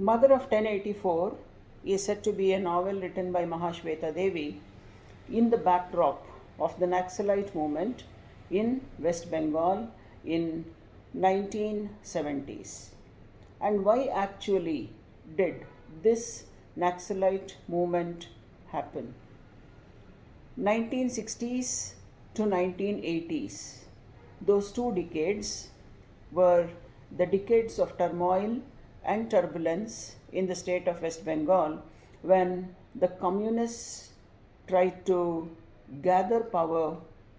Mother of 1084 is said to be a novel written by Mahaswetha Devi in the backdrop of the Naxalite movement in West Bengal in 1970s. And why actually did this Naxalite movement happen? 1960s to 1980s, those two decades were the decades of turmoil and turbulence in the state of West Bengal when the communists tried to gather power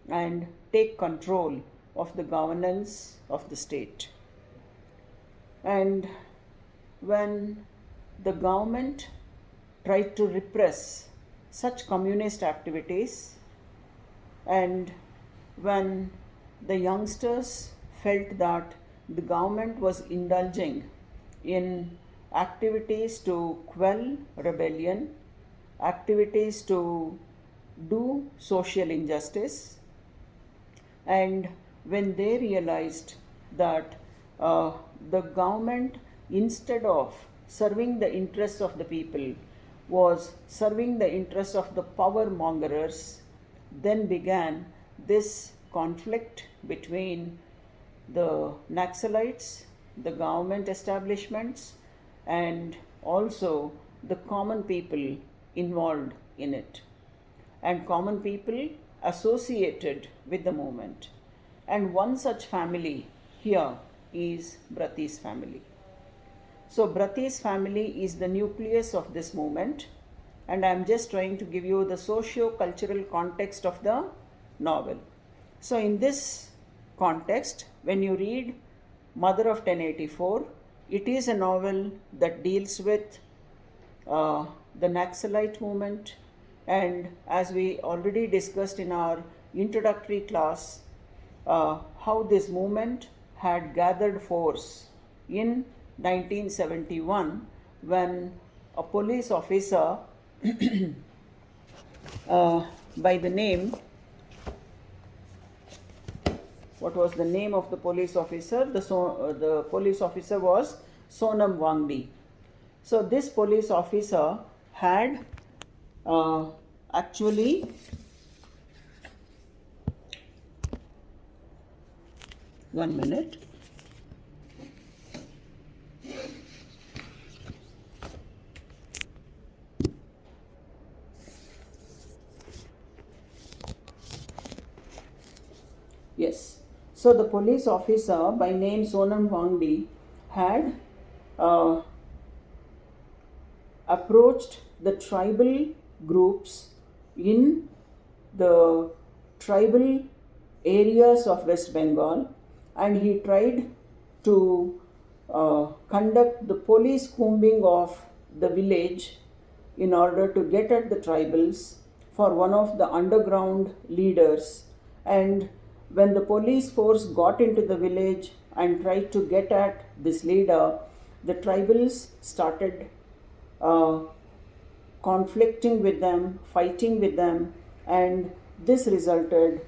and take control of the governance of the state. And when the government tried to repress such communist activities, and when the youngsters felt that the government was indulging in activities to quell rebellion, activities to do social injustice, and when they realized that the government, instead of serving the interests of the people, was serving the interests of the power mongers, then began this conflict between the Naxalites, the government establishments, and also the common people involved in it, and common people associated with the movement. And one such family here is Brati's family. So Brati's family is the nucleus of this movement, and I am just trying to give you the socio-cultural context of the novel. So in this context, when you read Mother of 1084, it is a novel that deals with the Naxalite movement, and as we already discussed in our introductory class, how this movement had gathered force in 1971 when a police officer by the name, what was the name of the police officer? The police officer was Sonam Wangdi. So this police officer had actually one minute. Yes. So the police officer by name Sonam Wangdi had approached the tribal groups in the tribal areas of West Bengal, and he tried to conduct the police combing of the village in order to get at the tribals for one of the underground leaders. And when the police force got into the village and tried to get at this leader, the tribals started conflicting with them, fighting with them, and this encounter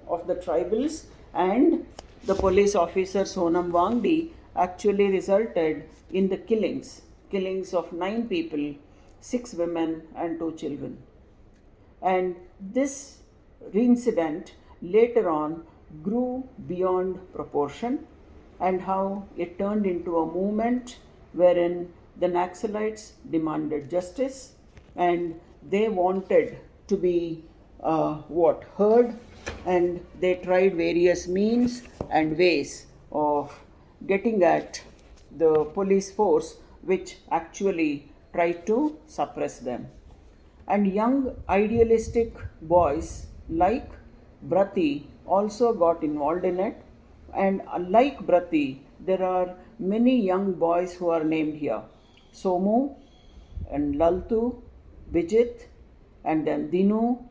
of the tribals and the police officer Sonam Wangdi actually resulted in the killings of 9 people, 6 women and 2 children. And this incident later on grew beyond proportion, and how it turned into a movement wherein the Naxalites demanded justice, and they wanted to be heard, and they tried various means and ways of getting at the police force, which actually tried to suppress them. And young idealistic boys like Brati also got involved in it, and like Brati, there are many young boys who are named here: Somu and Laltu, Vijit, and then Dinu,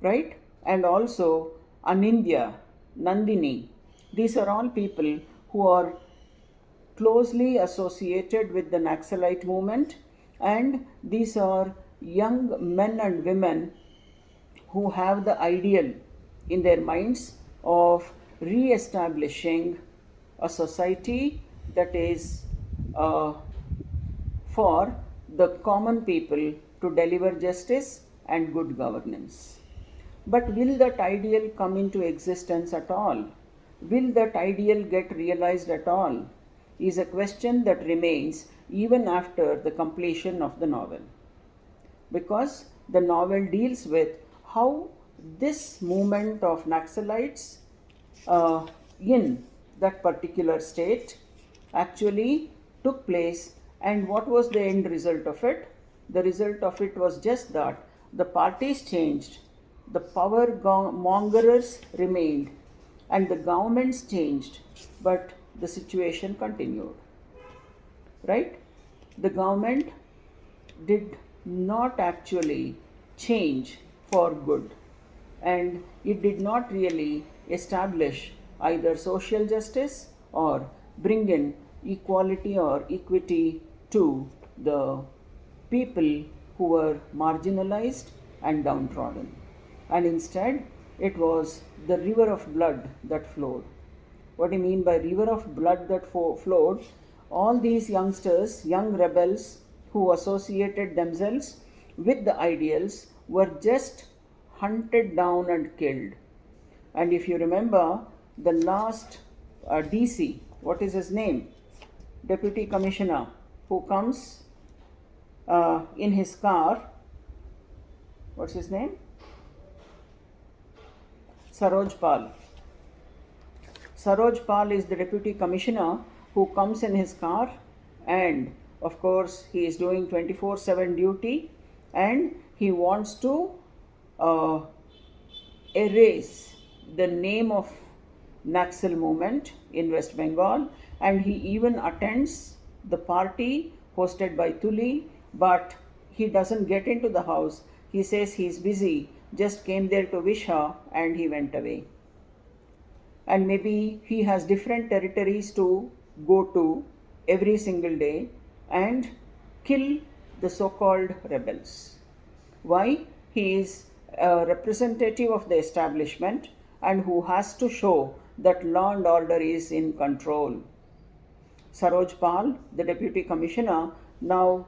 right? And also Anindya, Nandini. These are all people who are closely associated with the Naxalite movement, and these are young men and women who have the ideal in their minds of re-establishing a society that is uh, for the common people to deliver justice and good governance. But will that ideal come into existence at all? Will that ideal get realized at all? Is a question that remains even after the completion of the novel. Because the novel deals with how this movement of Naxalites in that particular state actually took place, and what was the end result of it. The result of it was just that the parties changed, the power mongers remained, and the governments changed, but the situation continued. Right? The government did not actually change for good, and it did not really establish either social justice or bring in equality or equity to the people who were marginalized and downtrodden. And instead, it was the river of blood that flowed. What do you mean by river of blood that flowed? All these youngsters, young rebels who associated themselves with the ideals were just hunted down and killed. And if you remember, the last DC, what is his name? Deputy Commissioner, who comes in his car. What's his name? Saroj Pal. Saroj Pal is the Deputy Commissioner who comes in his car, and of course he is doing 24/7 duty, and he wants to uh, erase the name of Naxal movement in West Bengal, and he even attends the party hosted by Tuli, but he doesn't get into the house. He says he's busy, just came there to wish her, and he went away. And maybe he has different territories to go to every single day and kill the so-called rebels. Why? He is a representative of the establishment and who has to show that law and order is in control. Saroj Pal, the Deputy Commissioner, now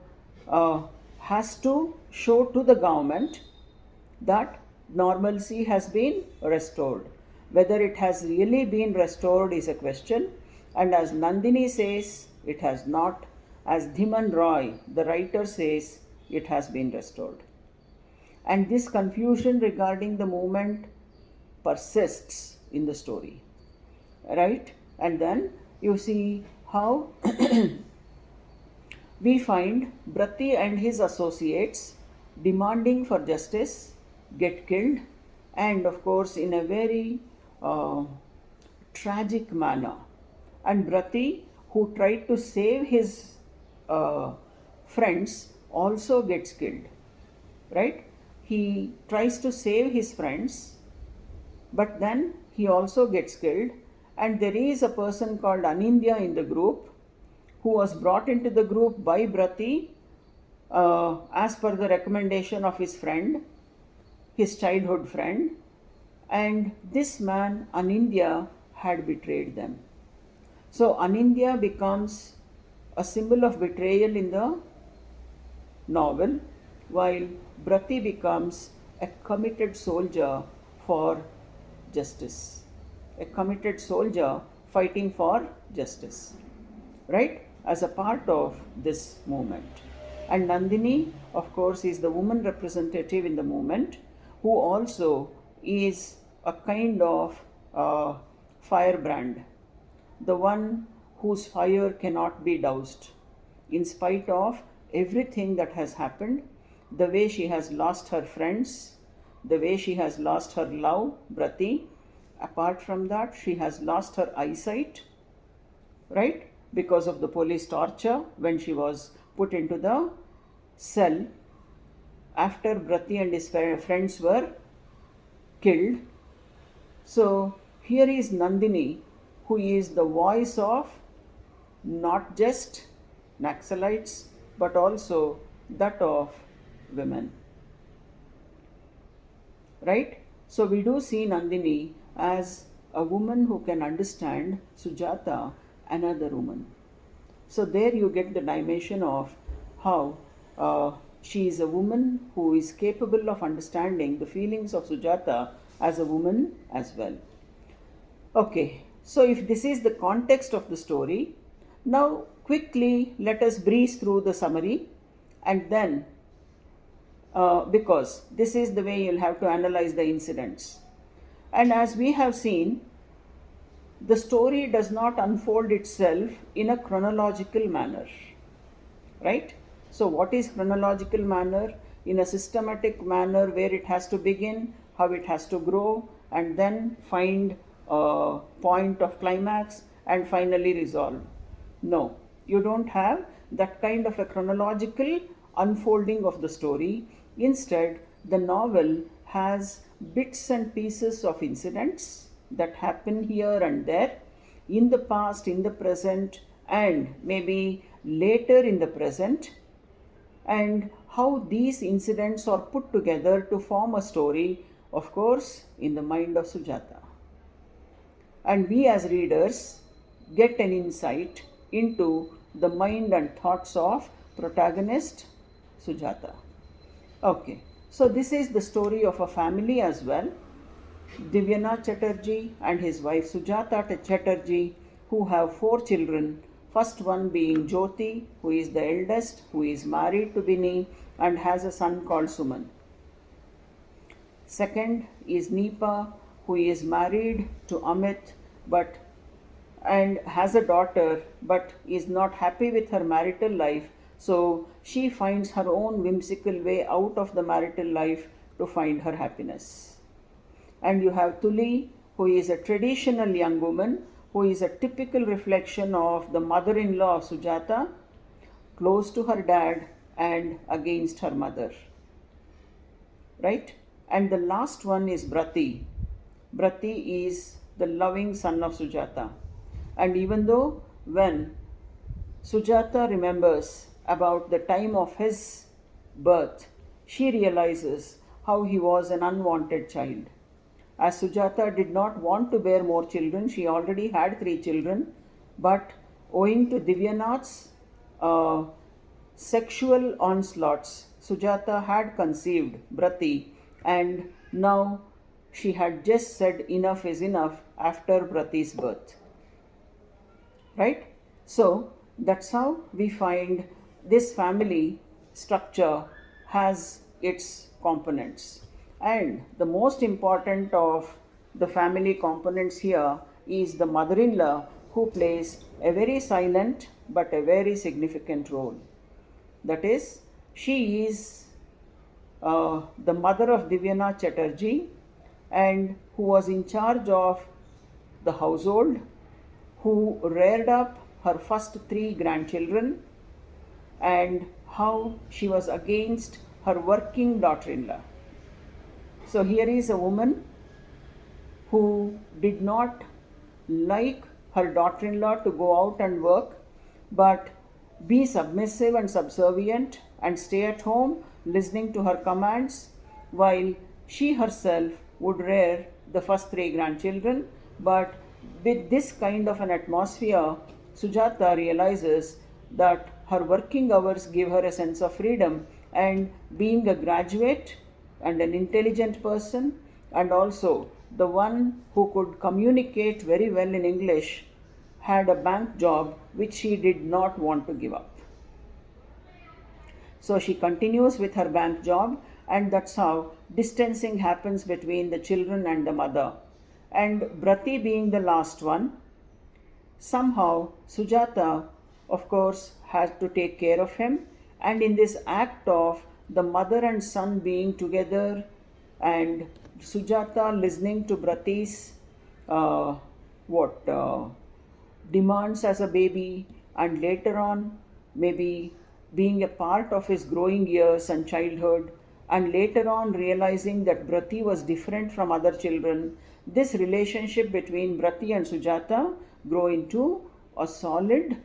has to show to the government that normalcy has been restored. Whether it has really been restored is a question, and as Nandini says, it has not. As Dhiman Roy, the writer, says, it has been restored. And this confusion regarding the movement persists in the story. Right? And then you see how we find Brati and his associates demanding for justice get killed, and of course in a very tragic manner. And Brati, who tried to save his friends, also gets killed. Right? He tries to save his friends, but then he also gets killed. And there is a person called Anindya in the group who was brought into the group by Brati as per the recommendation of his friend, his childhood friend. And this man, Anindya, had betrayed them. So Anindya becomes a symbol of betrayal in the novel, while Brati becomes a committed soldier for justice. A committed soldier fighting for justice. Right? As a part of this movement. And Nandini, of course, is the woman representative in the movement, who also is a kind of firebrand, the one whose fire cannot be doused. In spite of everything that has happened, the way she has lost her friends, the way she has lost her love, Brati, apart from that, she has lost her eyesight, right? Because of the police torture when she was put into the cell after Brati and his friends were killed. So here is Nandini, who is the voice of not just Naxalites but also that of women. Right? So we do see Nandini as a woman who can understand Sujata, another woman. So there you get the dimension of how she is a woman who is capable of understanding the feelings of Sujata as a woman as well. Okay, so if this is the context of the story, now quickly let us breeze through the summary, and then because this is the way you'll have to analyze the incidents. And as we have seen, the story does not unfold itself in a chronological manner, right? So what is chronological manner? In a systematic manner where it has to begin, how it has to grow, and then find a point of climax and finally resolve. No, you don't have that kind of a chronological unfolding of the story. Instead, the novel has bits and pieces of incidents that happen here and there in the past, in the present, and maybe later in the present, and how these incidents are put together to form a story, of course, in the mind of Sujata. And we as readers get an insight into the mind and thoughts of protagonist Sujata. Okay, so this is the story of a family as well. Divyanath Chatterjee and his wife Sujata Chatterjee, who have 4 children. First one being Jyoti, who is the eldest, who is married to Bini and has a son called Suman. Second is Neepa, who is married to Amit but and has a daughter but is not happy with her marital life, so she finds her own whimsical way out of the marital life to find her happiness. And you have Tuli, who is a traditional young woman, who is a typical reflection of the mother-in-law of Sujata, close to her dad and against her mother. Right? And the last one is Brati. Brati is the loving son of Sujata. And even though when Sujata remembers about the time of his birth, she realizes how he was an unwanted child. As Sujata did not want to bear more children, she already had 3 children, but owing to Divyanath's sexual onslaughts, Sujata had conceived Brati, and now she had just said enough is enough after Brati's birth. Right? So that's how we find this family structure has its components. And the most important of the family components here is the mother-in-law, who plays a very silent but a very significant role. That is, she is the mother of Divyanath Chatterjee, and who was in charge of the household, who reared up her first 3 grandchildren, and how she was against her working daughter-in-law. So here is a woman who did not like her daughter-in-law to go out and work, but be submissive and subservient and stay at home listening to her commands, while she herself would rear the first 3 grandchildren. But with this kind of an atmosphere, Sujata realizes that her working hours give her a sense of freedom, and being a graduate and an intelligent person, and also the one who could communicate very well in English, had a bank job which she did not want to give up. So she continues with her bank job, and that's how distancing happens between the children and the mother. And Brati being the last one, somehow Sujata, of course, has to take care of him. And in this act of the mother and son being together, and Sujata listening to Brati's demands as a baby, and later on maybe being a part of his growing years and childhood, and later on realizing that Brati was different from other children, this relationship between Brati and Sujata grow into a solid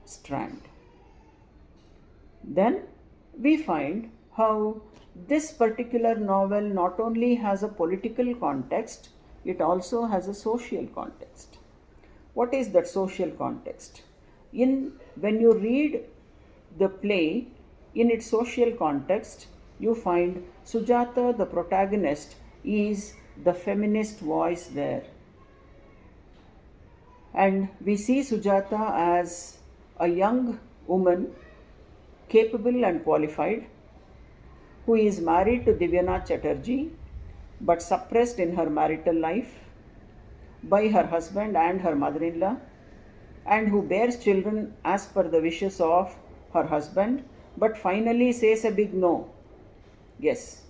strand. Then we find how this particular novel not only has a political context, it also has a social context. What is that social context? When you read the play in its social context, you find Sujata, the protagonist, is the feminist voice there. And we see Sujata as a young woman, capable and qualified, who is married to Divyanath Chatterjee but suppressed in her marital life by her husband and her mother in law, and who bears children as per the wishes of her husband, but finally says a big no. Yes,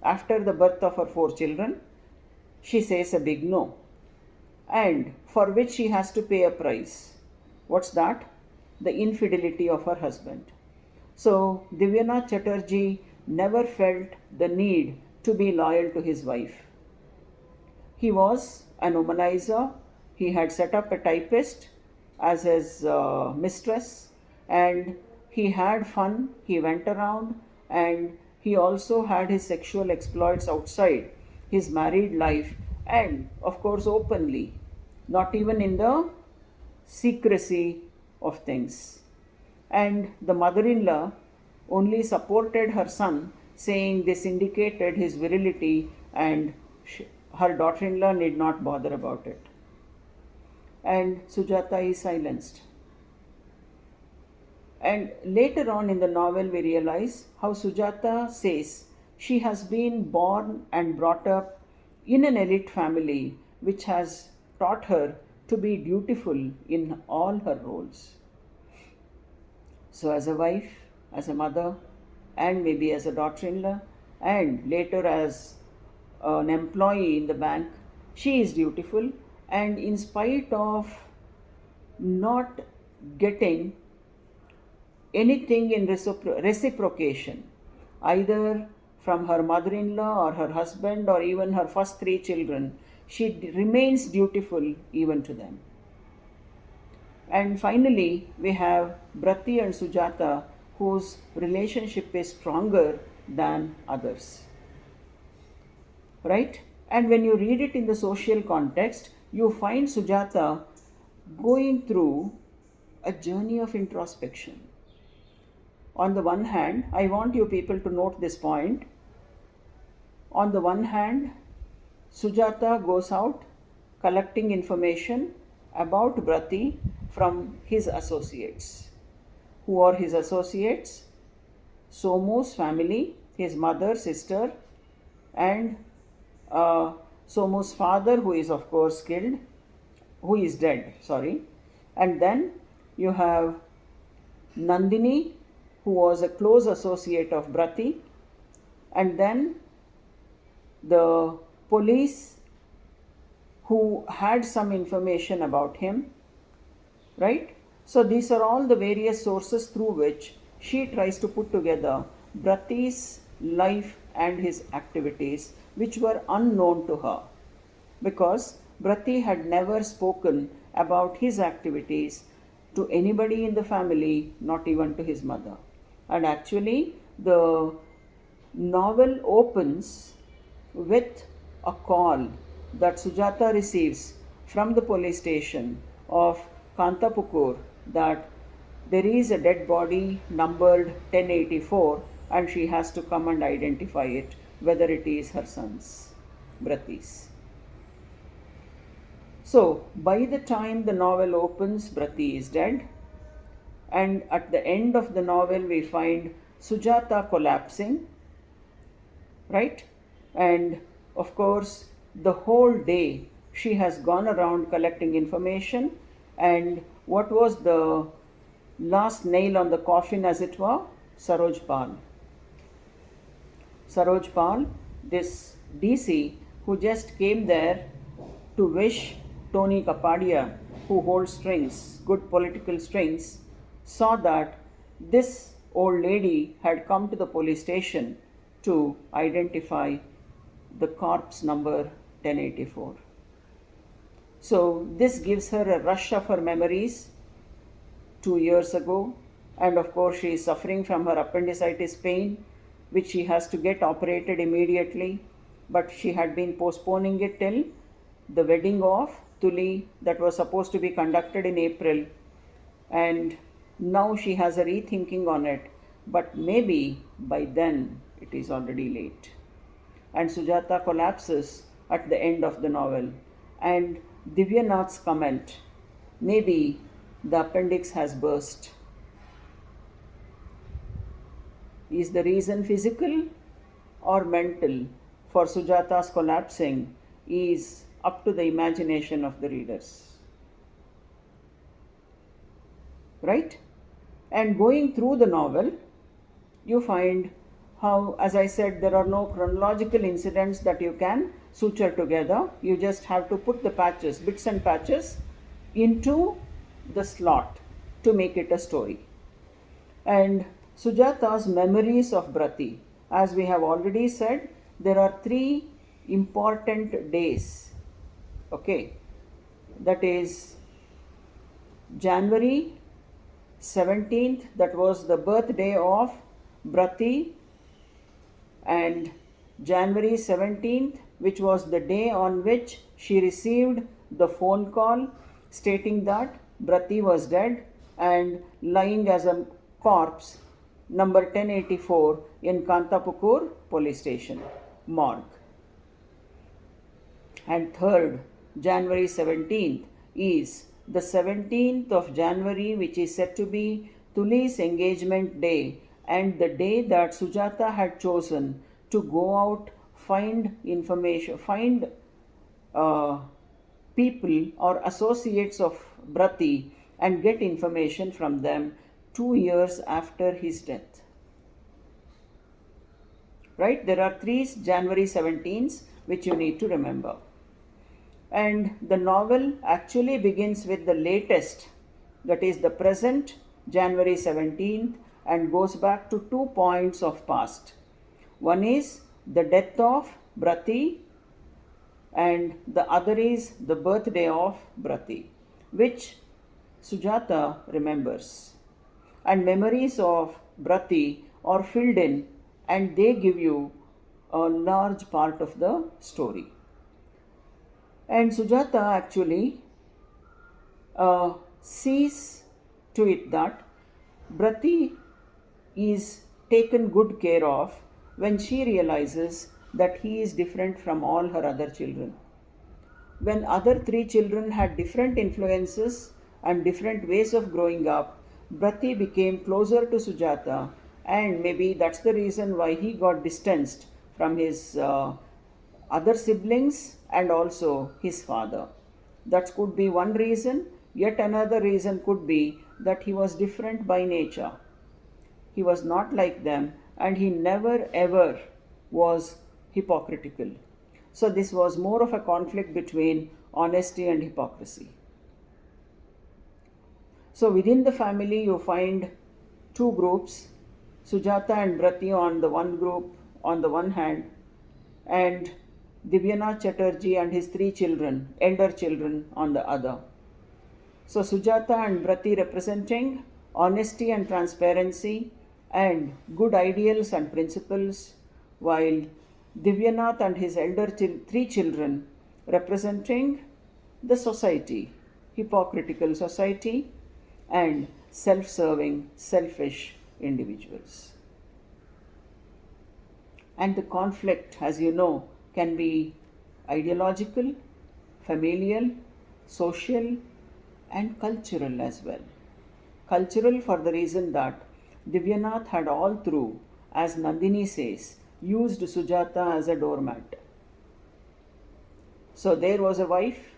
after the birth of her 4 children, she says a big no, and for which she has to pay a price. What's that? The infidelity of her husband. So, Divyanath Chatterjee never felt the need to be loyal to his wife. He was an womanizer. He had set up a typist as his mistress, and he had fun. He went around, and he also had his sexual exploits outside his married life, and of course, openly, not even in the secrecy of things. And the mother in law only supported her son, saying this indicated his virility, and her daughter in law need not bother about it. And Sujata is silenced. And later on in the novel, we realize how Sujata says she has been born and brought up in an elite family which has taught her to be dutiful in all her roles. So, as a wife, as a mother, and maybe as a daughter in law, and later as an employee in the bank, she is dutiful, and in spite of not getting anything in reciprocation, either from her mother in law or her husband or even her first 3 children, she remains dutiful even to them. And finally, we have Brati and Sujata, whose relationship is stronger than others. Right? And when you read it in the social context, you find Sujata going through a journey of introspection. On the one hand, I want you people to note this point. On the one hand, Sujata goes out collecting information about Brati from his associates. Who are his associates? Somu's family, his mother, sister, and Somu's father, who is of course dead, and then you have Nandini, who was a close associate of Brati, and then the police who had some information about him, right? So these are all the various sources through which she tries to put together Brati's life and his activities, which were unknown to her, because Brati had never spoken about his activities to anybody in the family, not even to his mother. And actually, the novel opens with a call that Sujata receives from the police station of Kantapukur that there is a dead body numbered 1084 and she has to come and identify it, whether it is her son's, Brati's. So, by the time the novel opens, Brati is dead, and at the end of the novel, we find Sujata collapsing, right? And of course, the whole day she has gone around collecting information, and what was the last nail on the coffin, as it were? Saroj Pal. Saroj Pal, this DC who just came there to wish Tony Kapadia, who holds strings, good political strings, saw that this old lady had come to the police station to identify the corpse number 1084. So this gives her a rush of her memories 2 years ago, and of course she is suffering from her appendicitis pain, which she has to get operated immediately, but she had been postponing it till the wedding of Tuli that was supposed to be conducted in April. and now she has a rethinking on it, but maybe by then it is already late. And Sujata collapses at the end of the novel. And Divyanath's comment, maybe the appendix has burst. Is the reason physical or mental for Sujata's collapsing is up to the imagination of the readers. Right? And going through the novel, you find how, as I said, there are no chronological incidents that you can suture together. You just have to put the patches, bits and patches, into the slot to make it a story. And Sujata's memories of Brati, as we have already said, there are three important days. Okay, that is January 17th, that was the birthday of Brati, and January 17th, which was the day on which she received the phone call stating that Brati was dead and lying as a corpse, number 1084 in Kantapukur police station, morgue. And third, January 17th, is the 17th of January, which is said to be Tuli's engagement day, and the day that Sujata had chosen to go out, find information, find people or associates of Brati and get information from them 2 years after his death. Right? There are three January 17th which you need to remember. And the novel actually begins with the latest, that is the present January 17th, and goes back to 2 points of past. One is the death of Brati, and the other is the birthday of Brati, which Sujata remembers. And memories of Brati are filled in, and they give you a large part of the story. And Sujata actually sees to it that Brati is taken good care of when she realizes that he is different from all her other children. When other three children had different influences and different ways of growing up, Brati became closer to Sujata, and maybe that's the reason why he got distanced from his other siblings and also his father. That could be one reason. Yet another reason could be that he was different by nature. He was not like them, and he never ever was hypocritical. So this was more of a conflict between honesty and hypocrisy. So within the family you find two groups, Sujata and Brati on the one group on the one hand, and Divyanath Chatterjee and his three children, elder children, on the other. So Sujata and Brati representing honesty and transparency and good ideals and principles, while Divyanath and his elder three children representing the society, hypocritical society and self-serving, selfish individuals. And the conflict, as you know, can be ideological, familial, social, and cultural as well. Cultural for the reason that Divyanath had all through, as Nandini says, used Sujata as a doormat. So there was a wife,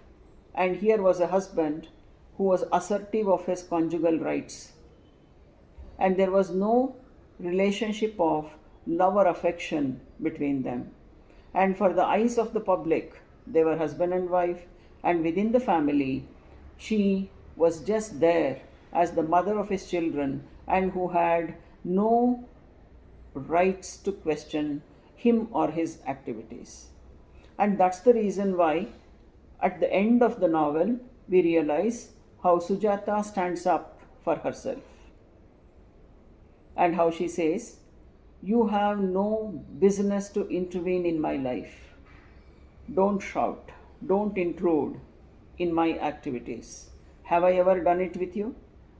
and here was a husband who was assertive of his conjugal rights. And there was no relationship of love or affection between them. And for the eyes of the public, they were husband and wife, and within the family, she was just there as the mother of his children and who had no rights to question him or his activities. And that's the reason why at the end of the novel we realize how Sujata stands up for herself and how she says, "You have no business to intervene in my life. Don't shout, don't intrude in my activities. Have I ever done it with you?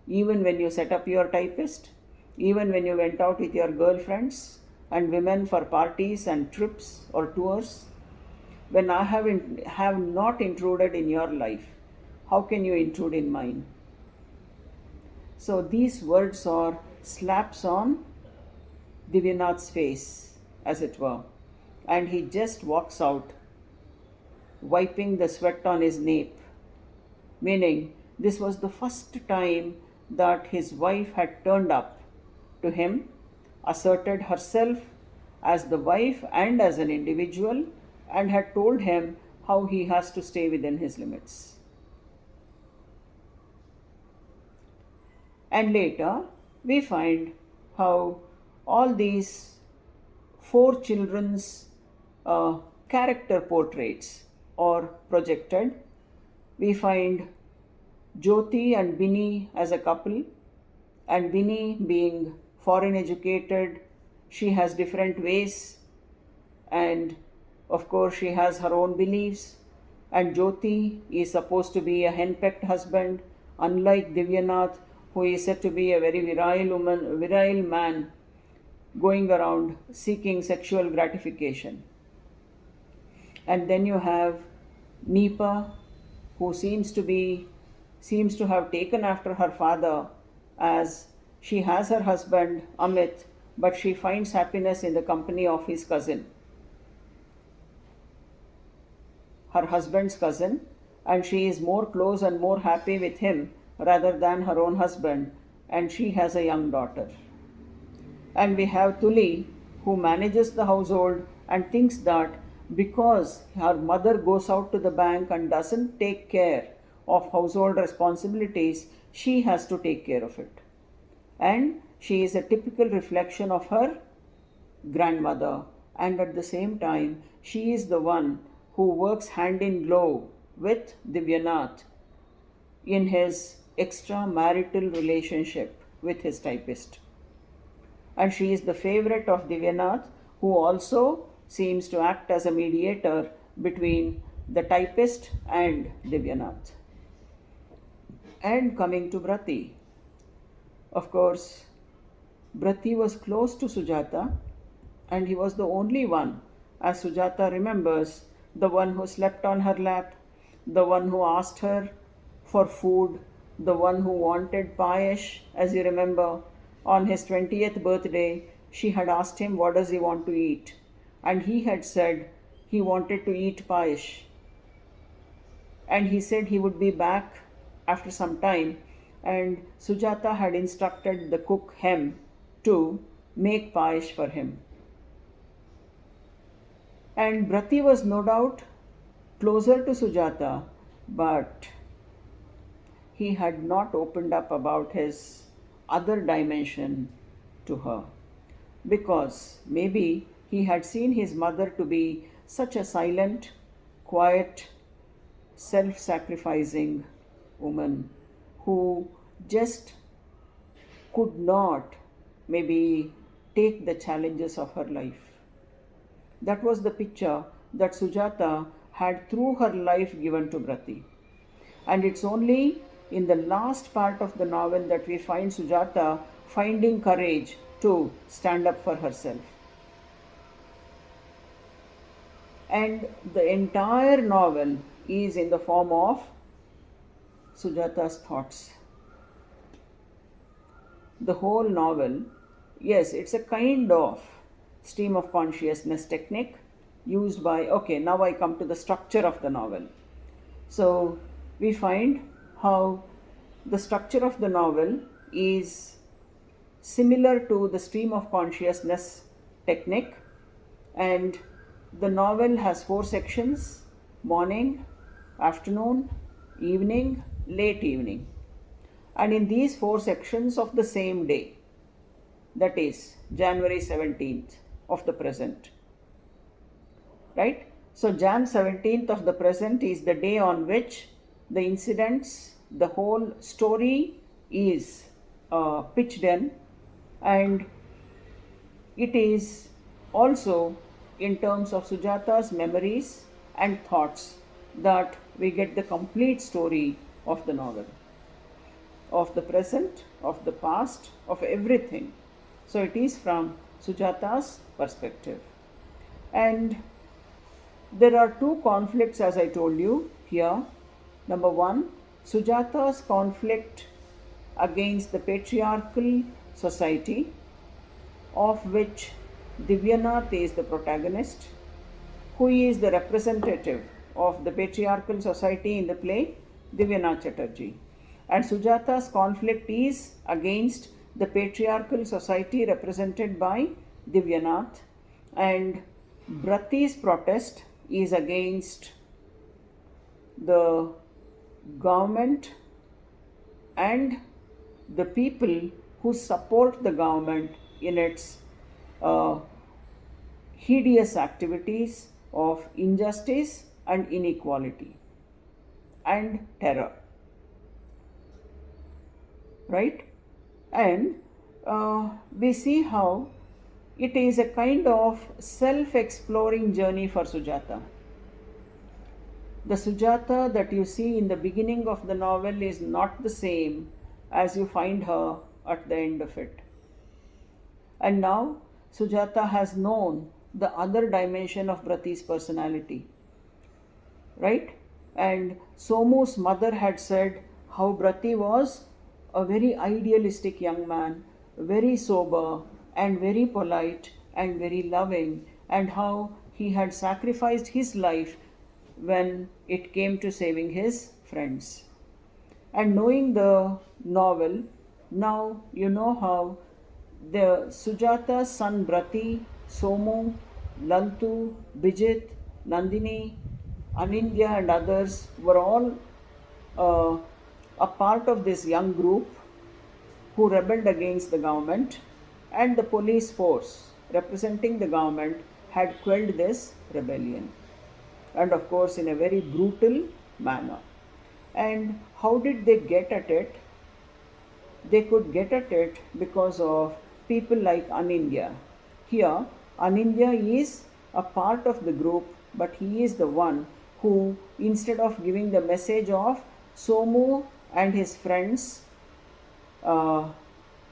even when you set up your typist, even when you went out with your girlfriends and women for parties and trips or tours. When I have not intruded in your life, how can you intrude in mine? So these words are slaps on Divyanath's face, as it were, and he just walks out, wiping the sweat on his nape, meaning this was the first time that his wife had turned up to him, asserted herself as the wife and as an individual, and had told him how he has to stay within his limits. And later, we find how all these four children's character portraits are projected. We find Jyoti and Bini as a couple, and Bini being foreign educated, she has different ways, and of course, she has her own beliefs. And Jyoti is supposed to be a henpecked husband, unlike Divyanath, who is said to be a very virile man going around seeking sexual gratification. And then you have Nipa, who seems to have taken after her father, as she has her husband Amit, but she finds happiness in the company of his cousin, her husband's cousin, and she is more close and more happy with him rather than her own husband, and she has a young daughter. And we have Tuli, who manages the household and thinks that because her mother goes out to the bank and doesn't take care of household responsibilities, she has to take care of it. And she is a typical reflection of her grandmother, and at the same time, she is the one who works hand in glove with Divyanath in his extramarital relationship with his typist. And she is the favorite of Divyanath, who also seems to act as a mediator between the typist and Divyanath. And coming to Brati, of course, Brati was close to Sujata, and he was the only one, as Sujata remembers, the one who slept on her lap, the one who asked her for food, the one who wanted payesh, as you remember. On his 20th birthday, she had asked him what does he want to eat, and he had said he wanted to eat payesh. And he said he would be back after some time, and Sujata had instructed the cook Hem to make payesh for him. And Brati was no doubt closer to Sujata, but he had not opened up about his other dimension to her, because maybe he had seen his mother to be such a silent, quiet, self sacrificing woman who just could not maybe take the challenges of her life. That was the picture that Sujata had through her life given to Brati. And it's only in the last part of the novel that we find Sujata finding courage to stand up for herself. And the entire novel is in the form of Sujata's thoughts. The whole novel, yes, it's a kind of stream of consciousness technique used by, okay, now I come to the structure of the novel. So we find how the structure of the novel is similar to the stream of consciousness technique, and the novel has 4 sections: morning, afternoon, evening, late evening. And in these 4 sections of the same day, that is January 17th of the present, right? So Jan 17th of the present is the day on which the incidents, the whole story is pitched in, and it is also in terms of Sujata's memories and thoughts that we get the complete story of the novel. of the present, of the past, of everything. So it is from Sujata's perspective. And there are two conflicts, as I told you here. Number one, Sujata's conflict against the patriarchal society, of which Divyanath is the protagonist. Who is the representative of the patriarchal society in the play? Divyanath Chatterjee. And Sujata's conflict is against the patriarchal society represented by Divyanath, and Brati's protest is against the government and the people who support the government in its uh, hideous activities of injustice and inequality and terror. Right? And we see how it is a kind of self exploring journey for Sujata. The Sujata that you see in the beginning of the novel is not the same as you find her at the end of it. And now Sujata has known the other dimension of Brati's personality. Right? And Somu's mother had said how Brati was a very idealistic young man, very sober and very polite and very loving, and how he had sacrificed his life when it came to saving his friends. And knowing the novel, now you know how the Sujata's son Brati, Somu, Lantu, Bijit, Nandini, Anindya and others were all a part of this young group who rebelled against the government, and the police force representing the government had quelled this rebellion, and of course in a very brutal manner. And how did they get at it? They could get at it because of people like Anindya. Here, Anindya is a part of the group, but he is the one who, instead of giving the message of Somu and his friends,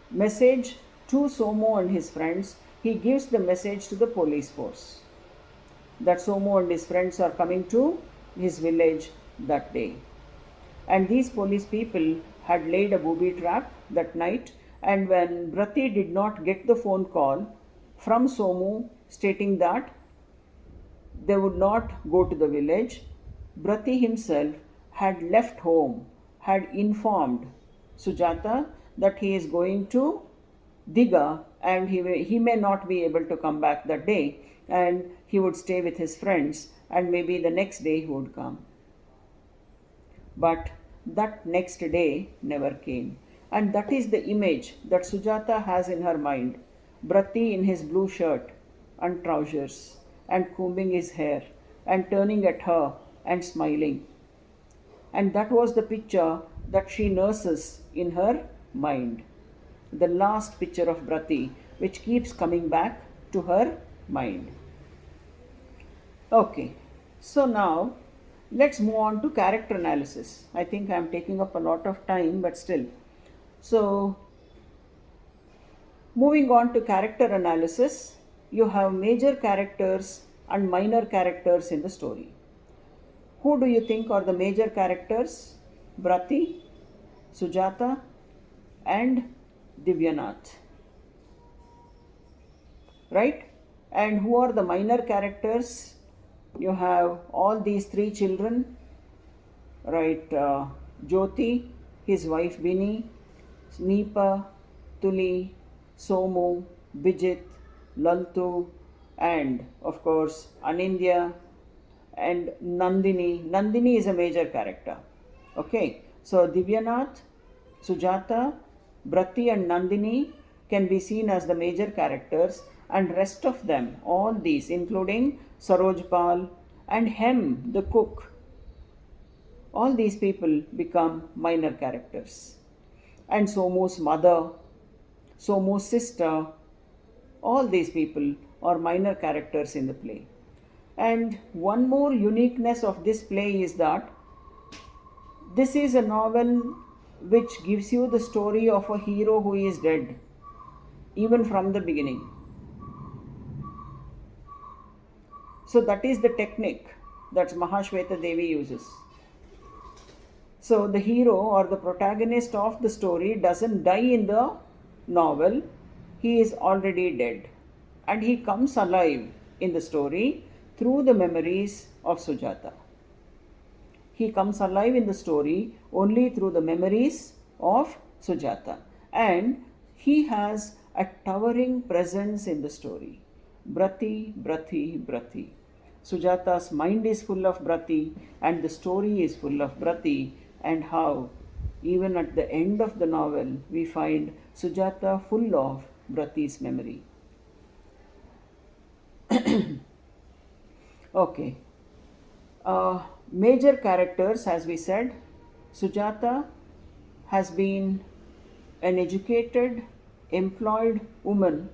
message to Somu and his friends, he gives the message to the police force that Somu and his friends are coming to his village that day. And these police people had laid a booby trap that night, and when Brati did not get the phone call from Somu stating that they would not go to the village, Brati himself had left home, had informed Sujata that he is going to Diga and he may not be able to come back that day, and he would stay with his friends, and maybe the next day he would come. But that next day never came. And that is the image that Sujata has in her mind. Brati in his blue shirt and trousers and combing his hair and turning at her and smiling. And that was the picture that she nurses in her mind. The last picture of Brati, which keeps coming back to her mind. Okay, so now let's move on to character analysis. I think I am taking up a lot of time, but still. So, moving on to character analysis, you have major characters and minor characters in the story. Who do you think are the major characters? Brati, Sujata, and Divyanath. Right? And who are the minor characters? You have all these three children, right? Jyoti, his wife Vinny, Snipa, Tuli, Somu, Bijit, Laltu, and of course Anindya and Nandini. Nandini is a major character. Okay, so Divyanath, Sujata, Brati and Nandini can be seen as the major characters, and rest of them, all these including Sarojpal and Hem, the cook, all these people become minor characters. And Somu's mother, Somu's sister, all these people are minor characters in the play. And one more uniqueness of this play is that this is a novel which gives you the story of a hero who is dead, even from the beginning. So that is the technique that Mahaswetha Devi uses. So the hero or the protagonist of the story doesn't die in the novel, he is already dead. And he comes alive in the story through the memories of Sujata. He comes alive in the story only through the memories of Sujata. And he has a towering presence in the story. Brati, Brati, Brati. Sujata's mind is full of Brati and the story is full of Brati, and how even at the end of the novel we find Sujata full of Brati's memory. Okay. Major characters, as we said, Sujata has been an educated, employed woman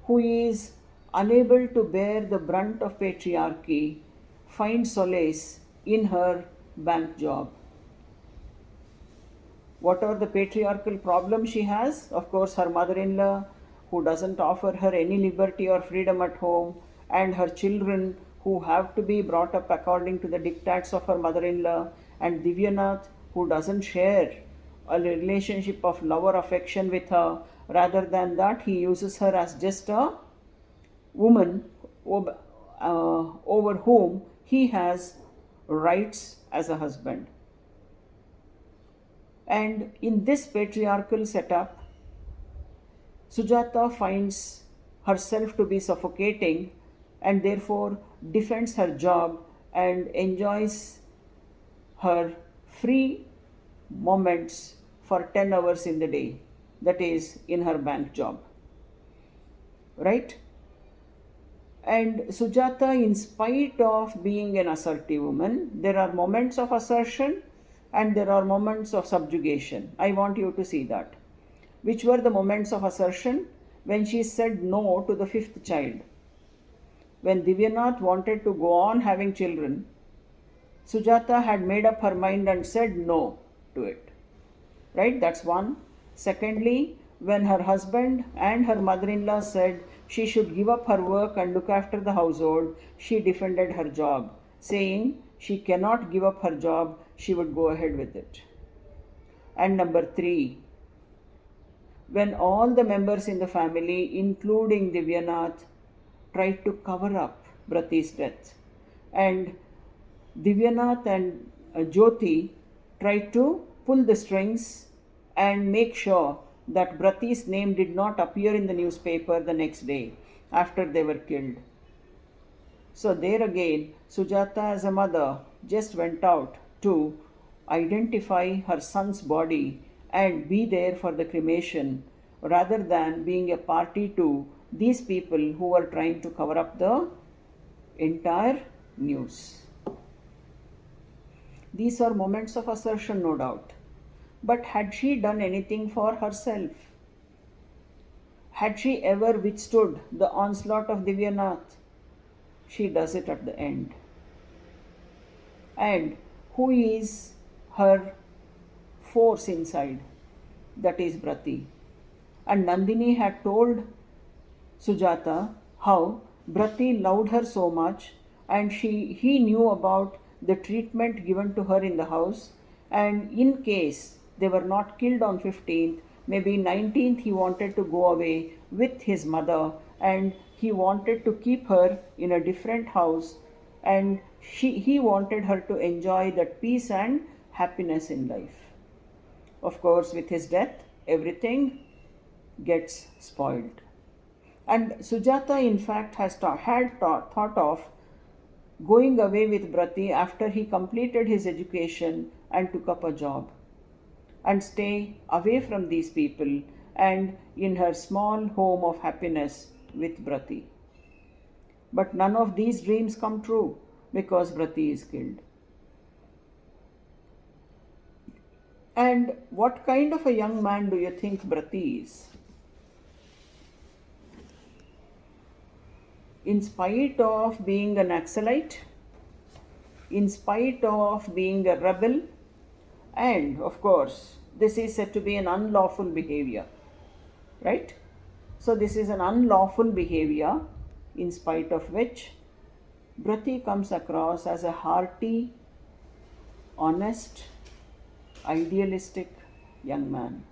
who is unable to bear the brunt of patriarchy, find solace in her bank job. What are the patriarchal problems she has? Of course, her mother in law, who doesn't offer her any liberty or freedom at home, and her children, who have to be brought up according to the dictats of her mother in law, and Divyanath, who doesn't share a relationship of love or affection with her. Rather than that, he uses her as just a woman over whom he has rights as a husband. And in this patriarchal setup, Sujata finds herself to be suffocating and therefore defends her job and enjoys her free moments for 10 hours in the day, that is, in her bank job. Right? And Sujata, in spite of being an assertive woman, there are moments of assertion and there are moments of subjugation. I want you to see that. Which were the moments of assertion? When she said no to the fifth child. When Divyanath wanted to go on having children, Sujata had made up her mind and said no to it. Right? That's one. Secondly, when her husband and her mother-in-law said she should give up her work and look after the household, she defended her job, saying she cannot give up her job, she would go ahead with it. And number three, when all the members in the family, including Divyanath, tried to cover up Brati's death, and Divyanath and Jyoti tried to pull the strings and make sure that Brati's name did not appear in the newspaper the next day after they were killed. So there again, Sujata as a mother just went out to identify her son's body and be there for the cremation rather than being a party to these people who were trying to cover up the entire news. These are moments of assertion, no doubt. But had she done anything for herself? Had she ever withstood the onslaught of Divyanath? She does it at the end. And who is her force inside? That is Brati. And Nandini had told Sujata how Brati loved her so much, and he knew about the treatment given to her in the house, and in case they were not killed on 15th, maybe 19th he wanted to go away with his mother, and he wanted to keep her in a different house, and he wanted her to enjoy that peace and happiness in life. Of course, with his death, everything gets spoiled. And Sujata, in fact, had thought of going away with Brati after he completed his education and took up a job, and stay away from these people and in her small home of happiness with Brati. But none of these dreams come true because Brati is killed. And what kind of a young man do you think Brati is? In spite of being an Naxalite, in spite of being a rebel, and of course this is said to be an unlawful behavior, right? So this is an unlawful behavior, in spite of which Brati comes across as a hearty, honest, idealistic young man,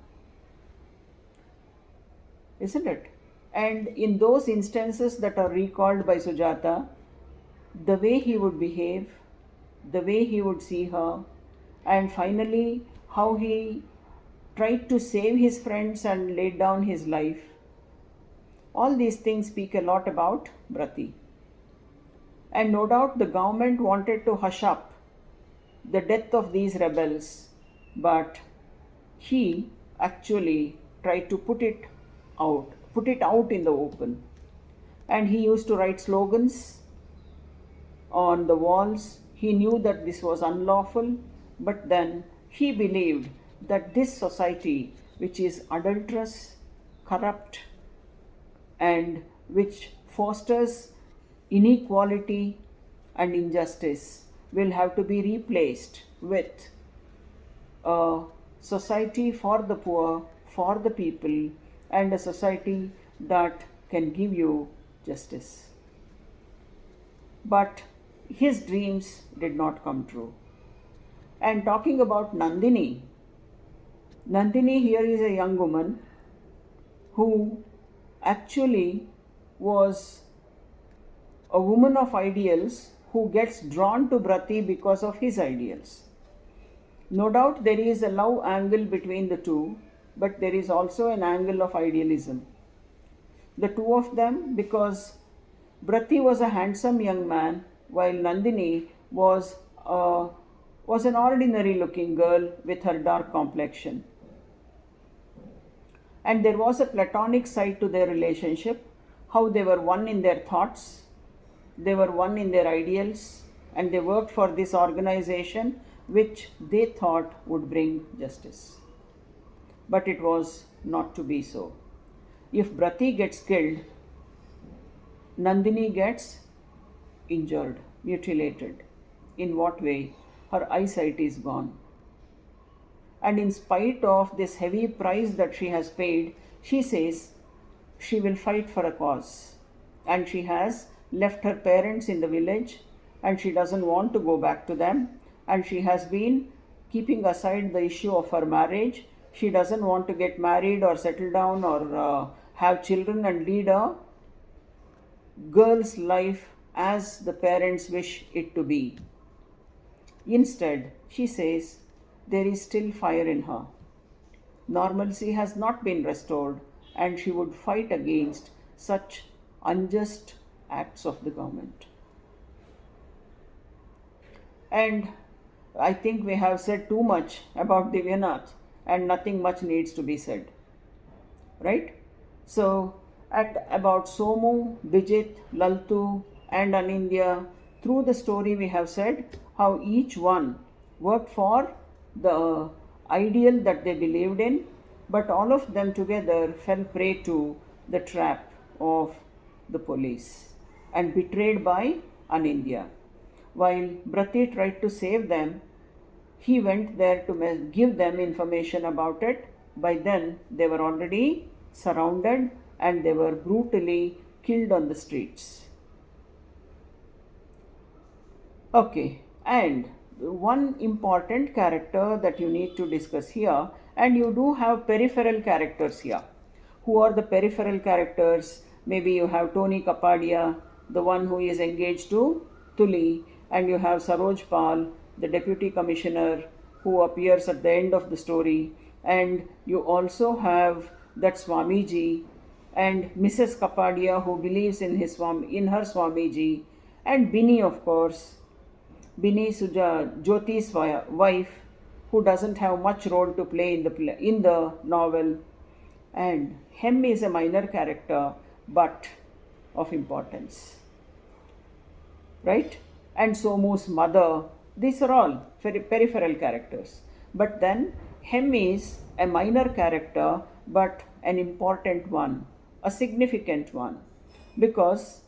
isn't it? And in those instances that are recalled by Sujata, the way he would behave, the way he would see her, and finally how he tried to save his friends and laid down his life, all these things speak a lot about Brati. And no doubt the government wanted to hush up the death of these rebels, but he actually tried to put it out in the open. And he used to write slogans on the walls. He knew that this was unlawful, but then he believed that this society, which is adulterous, corrupt, and which fosters inequality and injustice, will have to be replaced with a society for the poor, for the people, and a society that can give you justice. But his dreams did not come true. And talking about Nandini, Nandini here is a young woman who actually was a woman of ideals who gets drawn to Brati because of his ideals. No doubt there is a love angle between the two, but there is also an angle of idealism. The two of them, because Brati was a handsome young man, while Nandini was an ordinary looking girl with her dark complexion. And there was a platonic side to their relationship, how they were one in their thoughts, they were one in their ideals, and they worked for this organization which they thought would bring justice. But it was not to be so. If Brati gets killed, Nandini gets injured, mutilated. In what way? Her eyesight is gone. And in spite of this heavy price that she has paid, she says she will fight for a cause. And she has left her parents in the village and she doesn't want to go back to them. And she has been keeping aside the issue of her marriage. She doesn't want to get married or settle down or have children and lead a girl's life as the parents wish it to be. Instead, she says there is still fire in her. Normalcy has not been restored, and she would fight against such unjust acts of the government. And I think we have said too much about Divyanath, and nothing much needs to be said. Right? So, at about Somu, Bijit, Laltu, and Anindya, through the story we have said how each one worked for the ideal that they believed in, but all of them together fell prey to the trap of the police and betrayed by Anindya. While Brati tried to save them, he went there to give them information about it. By then, they were already surrounded and they were brutally killed on the streets. Okay, and one important character that you need to discuss here, and you do have peripheral characters here. Who are the peripheral characters? Maybe you have Tony Kapadia, the one who is engaged to Tuli, and you have Saroj Pal, the deputy commissioner who appears at the end of the story, and you also have that Swamiji and Mrs. Kapadia who believes in her Swamiji, and Bini, of course. Bini Jyoti's wife, who doesn't have much role to play in the novel, and Hem is a minor character but of importance, right? And Somu's mother, these are all peripheral characters. But then Hem is a minor character but an important one, a significant one, because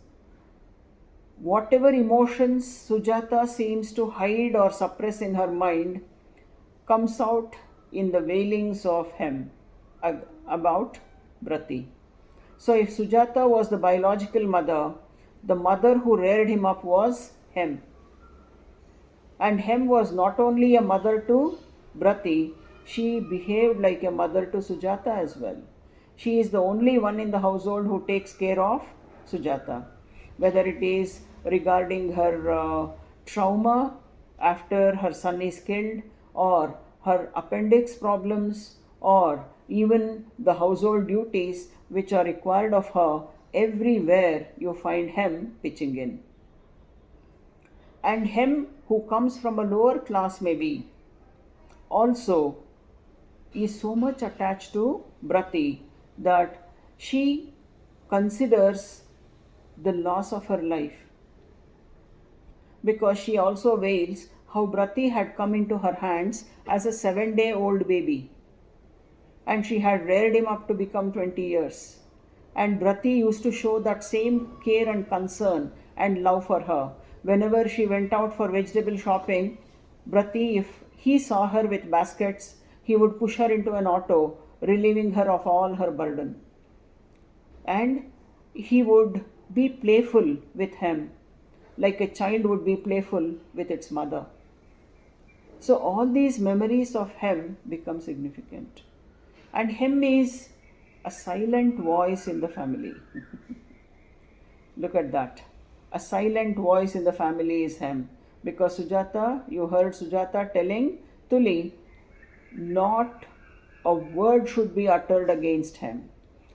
whatever emotions Sujata seems to hide or suppress in her mind comes out in the wailings of Hem about Brati. So, if Sujata was the biological mother, the mother who reared him up was Hem. And Hem was not only a mother to Brati, she behaved like a mother to Sujata as well. She is the only one in the household who takes care of Sujata, whether it is regarding her trauma after her son is killed, or her appendix problems, or even the household duties which are required of her. Everywhere you find Hem pitching in. And Hem, who comes from a lower class maybe, also is so much attached to Brati that she considers the loss of her life, because she also wails how Brati had come into her hands as a 7-day-old baby, and she had reared him up to become 20 years. And Brati used to show that same care and concern and love for her. Whenever she went out for vegetable shopping, Brati, if he saw her with baskets, he would push her into an auto, relieving her of all her burden. And he would be playful with him, like a child would be playful with its mother. So all these memories of Hem become significant. And Hem is a silent voice in the family. Look at that. A silent voice in the family is Hem. Because Sujata, you heard Sujata telling Tuli, not a word should be uttered against Hem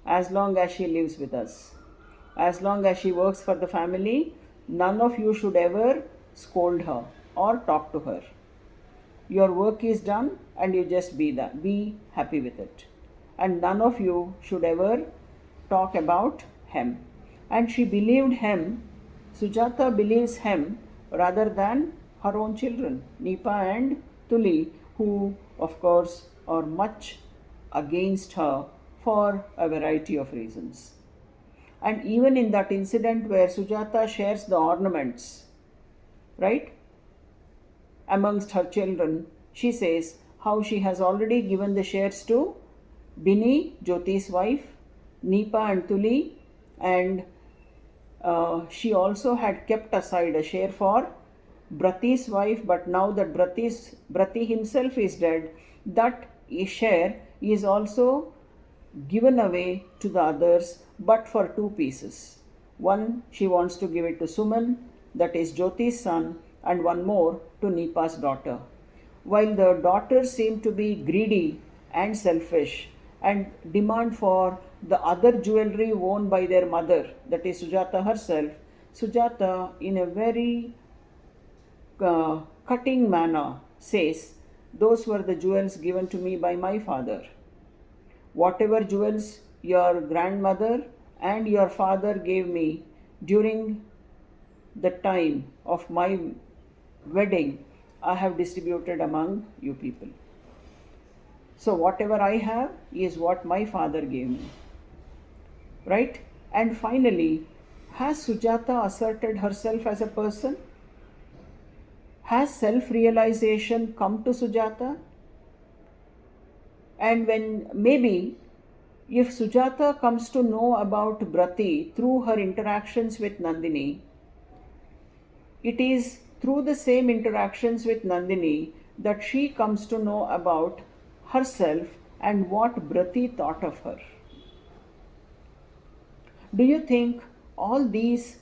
as long as she lives with us. As long as she works for the family, none of you should ever scold her or talk to her. Your work is done and you just be happy with it. And none of you should ever talk about Hem. And she believed Hem, Sujata believes Hem rather than her own children, Nipa and Tuli, who of course are much against her for a variety of reasons. And even in that incident where Sujata shares the ornaments, right, amongst her children, she says how she has already given the shares to Bini, Jyoti's wife, Nipa and Tuli, and she also had kept aside a share for Brati's wife, but now that Brati himself is dead, that share is also given away to the others, but for 2 pieces. One, she wants to give it to Suman, that is Jyoti's son, and one more to Nipa's daughter. While the daughters seem to be greedy and selfish and demand for the other jewelry worn by their mother, that is Sujata herself, Sujata, in a very cutting manner, says, "Those were the jewels given to me by my father. Whatever jewels your grandmother and your father gave me during the time of my wedding, I have distributed among you people. So whatever I have is what my father gave me." Right? And finally, has Sujata asserted herself as a person? Has self-realization come to Sujata? And when maybe if Sujata comes to know about Brati through her interactions with Nandini, it is through the same interactions with Nandini that she comes to know about herself and what Brati thought of her. Do you think all these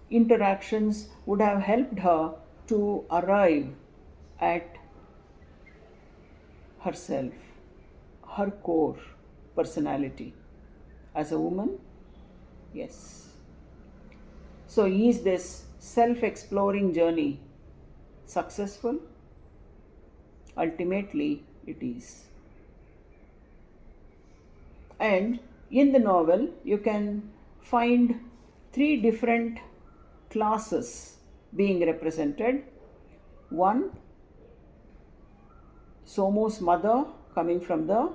interactions would have helped her to arrive at herself, her core personality as a woman? Yes. So is this self-exploring journey successful? Ultimately, it is. And in the novel, you can find 3 different classes being represented. One, Somu's mother, coming from the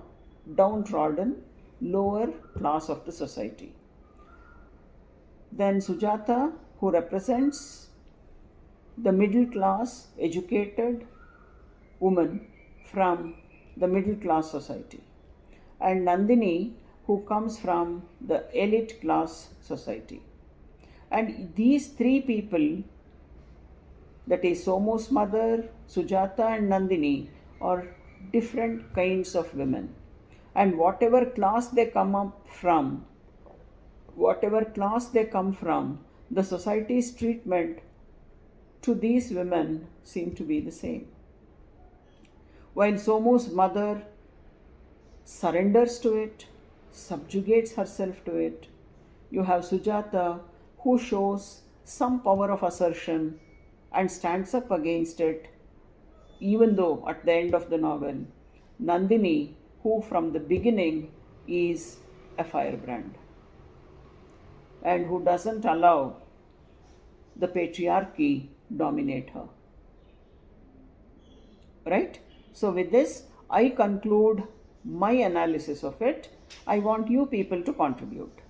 downtrodden lower class of the society. Then Sujata, who represents the middle class educated woman from the middle class society, and Nandini, who comes from the elite class society. And these three people, that is Somu's mother, Sujata, and Nandini, are different kinds of women. And whatever class they come from, the society's treatment to these women seem to be the same. While Somu's mother surrenders to it, subjugates herself to it, you have Sujata, who shows some power of assertion and stands up against it, even though at the end of the novel, Nandini, who from the beginning is a firebrand and who doesn't allow the patriarchy dominate her. Right? So, with this, I conclude my analysis of it. I want you people to contribute.